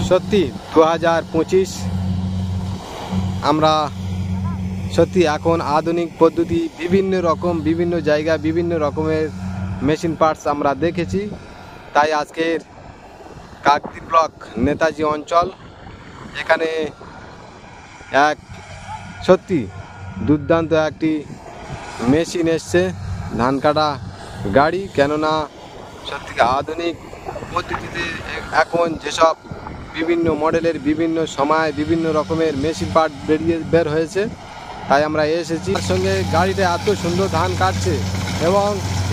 সত্যি 2025 আমরা সত্যি এখন আধুনিক পদ্ধতি বিভিন্ন জায়গা বিভিন্ন রকমের মেশিন পার্টস আমরা দেখেছি। তাই আজকের কাকদ্বীপ ব্লক নেতাজি অঞ্চল এখানে এক সত্যি দুর্দান্ত একটি মেশিন এসছে, ধান কাটা গাড়ি। কেননা সত্যি আধুনিক পদ্ধতিতে এখন যেসব বিভিন্ন মডেলের বিভিন্ন সময় বিভিন্ন রকমের মেশিন পার্ট বের হয়েছে, তাই আমরা এসেছি। তার সঙ্গে গাড়িটা এত সুন্দর ধান কাটছে এবং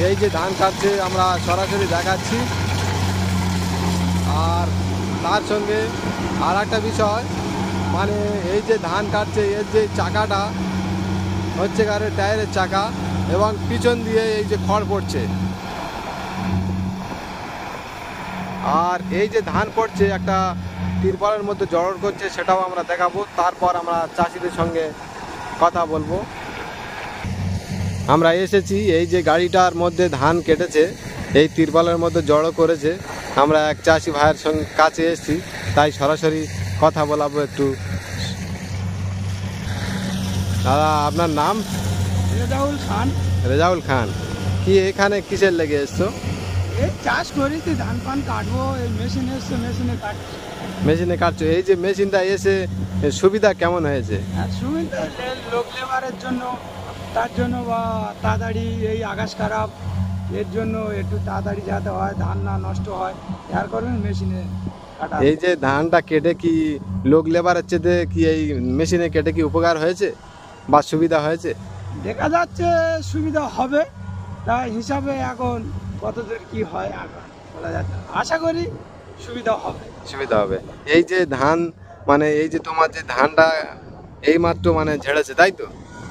এই যে ধান কাটছে আমরা সরাসরি দেখাচ্ছি। আর তার সঙ্গে আর একটা বিষয়, মানে এই যে ধান কাটছে এর যে চাকাটা হচ্ছে গাড়ির টায়ারের চাকা এবং পিছন দিয়ে এই যে খড় পড়ছে। আর এই যে ধান পড়ছে একটা তিরপলের মধ্যে জড়ো করছে, সেটাও আমরা দেখাবো। তারপর আমরা চাষিদের সঙ্গে কথা বলবো। আমরা এসেছি এই যে গাড়িটার মধ্যে ধান কেটেছে এই তিরপলের মধ্যে জড়ো করেছে। আমরা এক চাষি ভাইয়ের সঙ্গে কাছে এসেছি, তাই সরাসরি কথা বলাবো একটু। দাদা, আপনার নাম? রেজাউল খান। রেজাউল খান, কি এখানে কিসের লেগে এসছো? এই চাষ করেছি, ধান পান কাটবো, এই মেশিন এসছে, মেশিনে কাটছি। মেশিনে কাটছো? এই যে মেশিনটা এসে সুবিধা কেমন হয়েছে? সুবিধা লোক লেবারের জন্য, তার জন্য বা তাড়াতাড়ি এই আকাশ খারাপ, এর জন্য একটু তাড়াতাড়ি যাতে হয়, ধান না নষ্ট হয়, যার কারণে মেশিনে কাটা। এই যে ধানটা কেটে কি লোক লেবারের চেয়ে কি এই মেশিনে কেটে কি উপকার হয়েছে বা সুবিধা হয়েছে? দেখা যাচ্ছে সুবিধা হবে, তাই হিসাবে এখন কতদূর কি হয় বলা যাচ্ছে, আশা করি সুবিধা হবে। সুবিধা হবে। এই যে ধান মানে এই যে তোমার যে ধানটা এইমাত্র মানে ঝেড়েছে, তাই তো?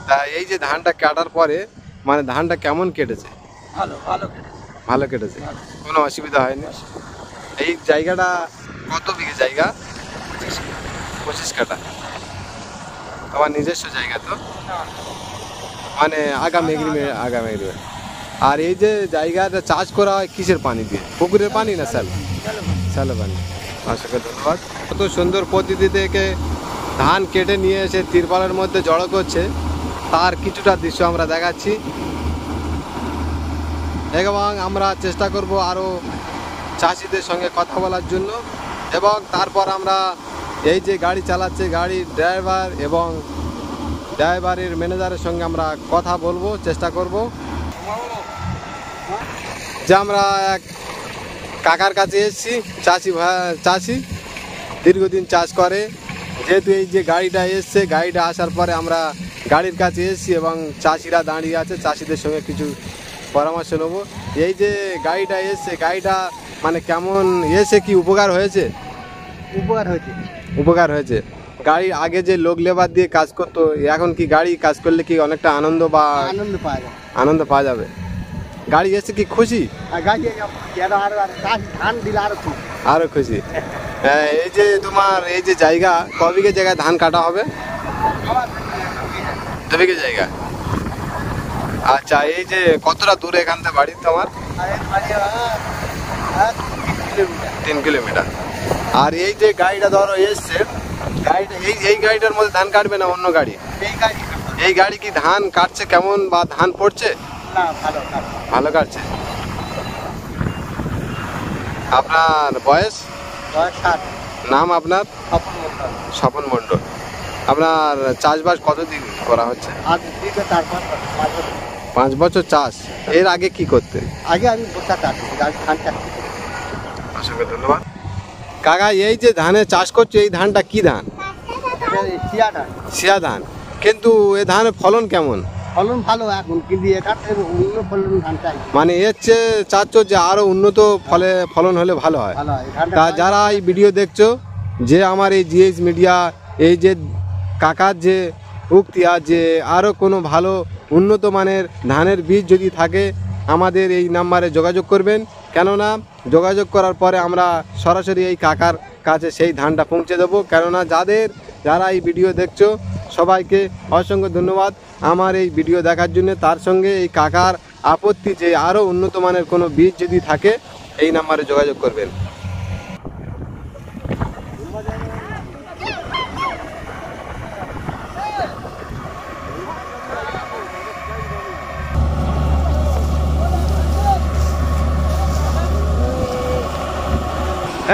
তা এই যে ধানটা কাটার পরে মানে ধানটা কেমন কেটেছে? ভালো ভালো কেটেছে। ভালো কেটেছে, কোনো অসুবিধা হয়নি। এই জায়গাটা কত বিঘে জায়গা? 25 কাঠা। তোমার নিজস্ব জায়গা তো? মানে আগামী এগ্রিমেন্ট। আর এই যে জায়গাটা চাষ করা হয় কিসের পানি দিয়ে? পুকুরের পানি না স্যালো পানি? অসংখ্য ধন্যবাদ। কত সুন্দর পদ্ধতি থেকে ধান কেটে নিয়ে এসে তিরপলের মধ্যে জড়ো করছে, তার কিছুটা দৃশ্য আমরা দেখাচ্ছি এবং আমরা চেষ্টা করব আরও চাষিদের সঙ্গে কথা বলার জন্য। এবং তারপর আমরা এই যে গাড়ি চালাচ্ছে গাড়ির ড্রাইভার এবং ড্রাইভারের ম্যানেজারের সঙ্গে আমরা কথা বলবো, চেষ্টা করব। যে আমরা এক কাকার কাছে এসেছি, চাষি দীর্ঘদিন চাষ করে। যেহেতু এই যে গাড়িটা এসছে, গাড়িটা আসার পরে আমরা গাড়ির কাছে এসেছি এবং চাষিরা দাঁড়িয়ে আছে, চাষিদের সঙ্গে কিছু পরামর্শ নেব। এই যে গাড়িটা এসছে, গাড়িটা মানে কেমন এসে কি উপকার হয়েছে? উপকার হয়েছে। গাড়ি আগে যে লোক লেবার দিয়ে কাজ করতো, এখন কি গাড়ি কাজ করলে কি অনেকটা আনন্দ পাওয়া যাবে? গাড়ি এসে কি খুশি? আরো খুশি। এই যে তোমার এই যে জায়গা, ক বিঘে জায়গায় ধান কাটা হবে? 2 বিঘে জায়গা। আচ্ছা, এই যে কতটা দূরে এখান থেকে বাড়ি তোমার? 3 কিলোমিটার। আর এই যে গাড়িটা ধরো এসছে, গাড়িটা এই গাড়িটার মধ্যে ধান কাটবে না অন্য গাড়ি? এই গাড়ি কি ধান কাটছে কেমন বা ধান পড়ছে? ভালো কাটছে। আপনার বয়স? 60। নাম আপনার? স্বপন মণ্ডল। আপনার চাষবাস কতদিন করা হচ্ছে? 5 বছর চাষ। এর আগে কি করতে? আগে আমি অসংখ্য ধন্যবাদ। কাকা, এই যে ধানে চাষ করছে, এই ধানটা কি ধান? শিয়া ধান। কিন্তু এ ধানের ফলন কেমন? ফলন ভালো এখন, কিন্তু উন্নত ফলন ধান চাই। মানে এর চেয়ে চাচ্ছ যে আরো উন্নত ফলন হলে ভালো হয়। তা যারা এই ভিডিও দেখছো, যে আমার এই জিএস মিডিয়া এই যে কাকার যে উক্তি আর যে আরও কোনো ভালো উন্নত মানের ধানের বীজ যদি থাকে আমাদের এই নাম্বারে যোগাযোগ করবেন। কেননা যোগাযোগ করার পরে আমরা সরাসরি এই কাকার কাছে সেই ধানটা পৌঁছে দেবো। কেননা যারা এই ভিডিও দেখছো সবাইকে অসংখ্য ধন্যবাদ আমার এই ভিডিও দেখার জন্য। তার সঙ্গে এই কাকার আপত্তি যে আরও উন্নত মানের কোনো বীজ যদি থাকে এই নাম্বারে যোগাযোগ করবেন।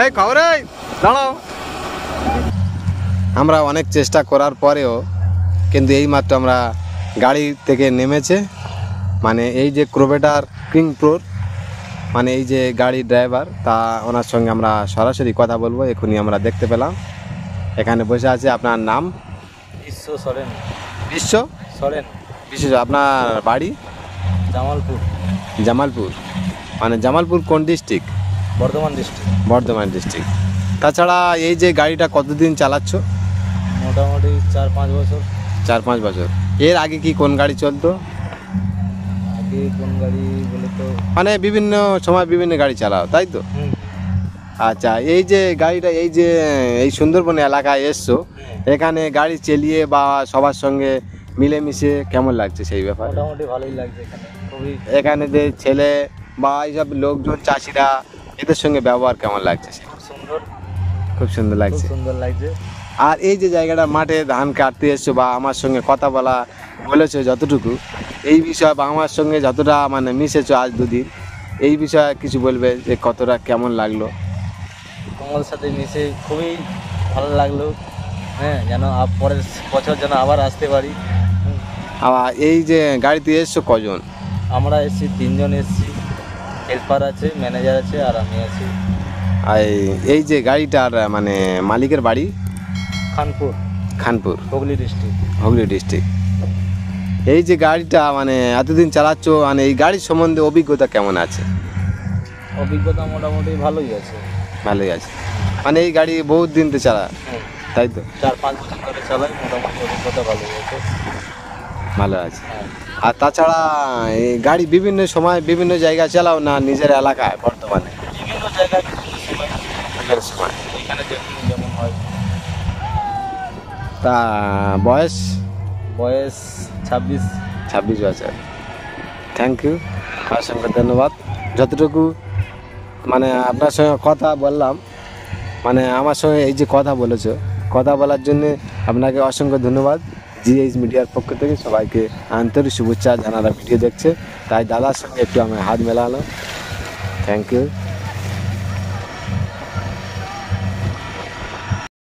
এই খবর দাঁড়াও। আমরা অনেক চেষ্টা করার পরেও কিন্তু এইমাত্র আমরা গাড়ি থেকে নেমেছে, মানে এই যে ক্রোভেটার কিং প্রোর, মানে এই যে গাড়ির ড্রাইভার, তা ওনার সঙ্গে আমরা সরাসরি কথা বলবো। এখনই আমরা দেখতে পেলাম এখানে বসে আছে। আপনার নাম? বিশ্ব সরেন। বিশ্ব সরেন। বিশেষ আপনার বাড়ি? জামালপুর। জামালপুর, মানে জামালপুর কোন district? Bardhaman district. Bardhaman district. তাছাড়া এই যে গাড়িটা কতদিন চালাচ্ছ? মোটামুটি 4-5 বছর। 4-5 বছর। এর আগে কি কোন গাড়ি চলতো? আগে কোন গাড়ি বলে তো, মানে বিভিন্ন সময় বিভিন্ন গাড়ি চালাও, তাই তো? আচ্ছা, এই যে গাড়িটা এই যে এই সুন্দরবন এলাকায় এসছো, এখানে গাড়ি চালিয়ে বা সবার সঙ্গে মিলেমিশে কেমন লাগছে সেই ব্যাপারে? মোটামুটি ভালোই লাগছে এখানে, খুবই এখানে যে ছেলে বা এইসব লোকজন চাষিরা, এদের সঙ্গে ব্যবহার কেমন লাগছে? খুব সুন্দর। খুব সুন্দর খুব লাগছে। সুন্দর লাগছে। আর এই যে জায়গাটা মাঠে ধান কাটতে এসছো বা আমার সঙ্গে কথা বলেছো যতটুকু, এই বিষয়ে বা আমার সঙ্গে যতটা মানে মিশেছো আজ দুদিন, এই বিষয়ে কিছু বলবে যে কতটা কেমন লাগলো? তোমাদের সাথে মিশে খুবই ভালো লাগলো। হ্যাঁ, যেন পরের বছর যেন আবার আসতে পারি। আবার এই যে গাড়িতে এসছো কজন? আমরা এসেছি 3 জন এসেছি, হেল্পার আছে, ম্যানেজার আছে, আর আমি আছি। আর এই যে গাড়িটার মানে মালিকের বাড়ি? খানপুর, খানপুর, হুগলি ডিস্ট্রিক্ট। হুগলি ডিস্ট্রিক্ট। এই যে গাড়িটা মানে এতদিন চালাচ্ছ, মানে এই গাড়ির সম্বন্ধে অভিজ্ঞতা কেমন আছে? অভিজ্ঞতা মোটামুটি ভালোই আছে। ভালোই আছে, মানে এই গাড়ি বহুত দিন তো চালা, তাই তো? 4-5 বছর ধরে চালাই, মোটামুটি অভিজ্ঞতা ভালোই আছে। ভালো আছে। আর তাছাড়া এই গাড়ি বিভিন্ন সময় বিভিন্ন জায়গায় চালাও না নিজের এলাকায় বর্তমানে? বিভিন্ন জায়গায় বিভিন্ন সময়। এখানে যেমন হয়। তা বয়স? বয়স 26 বছর। থ্যাংক ইউ, অসংখ্য ধন্যবাদ। যতটুকু মানে আপনার সঙ্গে কথা বললাম, মানে আমার সঙ্গে এই যে কথা বলেছো, কথা বলার জন্যে আপনাকে অসংখ্য ধন্যবাদ। জিএইচ মিডিয়ার পক্ষ থেকে সবাইকে আন্তরিক শুভেচ্ছা, যারা ভিডিও দেখছে। তাই দাদার সঙ্গে একটু আমি হাত মেলালাম। Thank you.